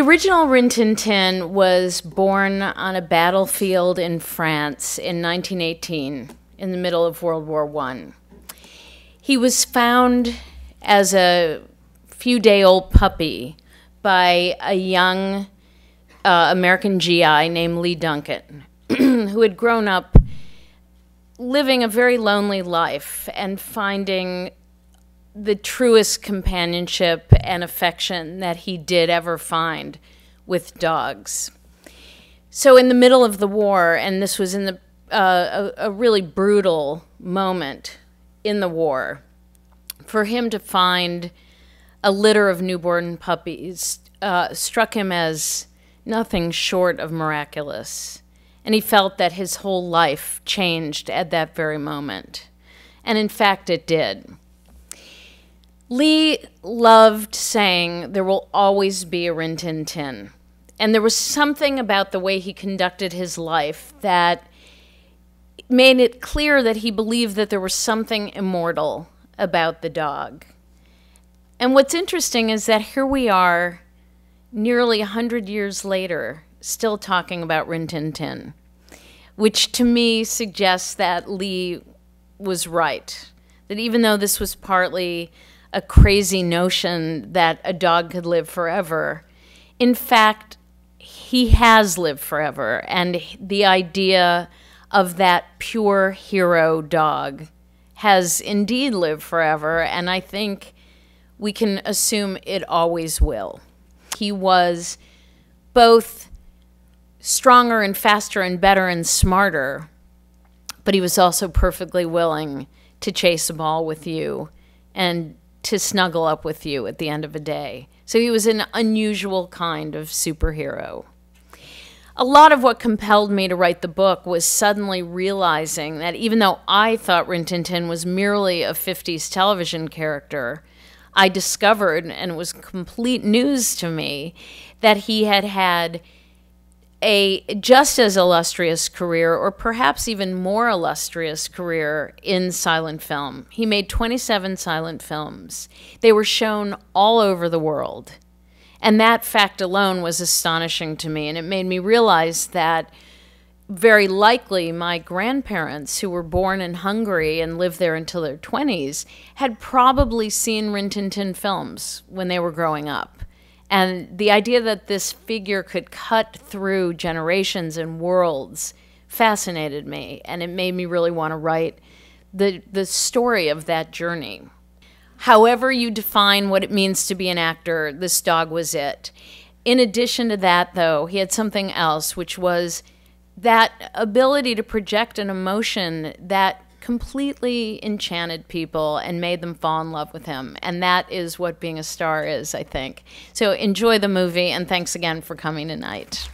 The original Rin Tin Tin was born on a battlefield in France in 1918, in the middle of World War I. He was found as a few-day-old puppy by a young American GI named Lee Duncan, who had grown up living a very lonely life and finding the truest companionship and affection that he did ever find with dogs. So in the middle of the war, and this was in a really brutal moment in the war, for him to find a litter of newborn puppies struck him as nothing short of miraculous. And he felt that his whole life changed at that very moment. And in fact, it did. Lee loved saying, "There will always be a Rin Tin Tin." And there was something about the way he conducted his life that made it clear that he believed that there was something immortal about the dog. And what's interesting is that here we are, nearly 100 years later, still talking about Rin Tin Tin, which to me suggests that Lee was right. That even though this was partly a crazy notion that a dog could live forever, in fact, he has lived forever. And the idea of that pure hero dog has indeed lived forever, and I think we can assume it always will. He was both stronger and faster and better and smarter, but he was also perfectly willing to chase a ball with you and to snuggle up with you at the end of a day. So he was an unusual kind of superhero. A lot of what compelled me to write the book was suddenly realizing that even though I thought Rin Tin Tin was merely a 50s television character, I discovered, and it was complete news to me, that he had had a just as illustrious career, or perhaps even more illustrious career, in silent film. He made 27 silent films. They were shown all over the world. And that fact alone was astonishing to me, and it made me realize that very likely my grandparents, who were born in Hungary and lived there until their 20s, had probably seen Rin Tin Tin films when they were growing up. And the idea that this figure could cut through generations and worlds fascinated me, and it made me really want to write the story of that journey. However you define what it means to be an actor, this dog was it. In addition to that, though, he had something else, which was that ability to project an emotion that completely enchanted people and made them fall in love with him. And that is what being a star is, I think. So enjoy the movie, and thanks again for coming tonight.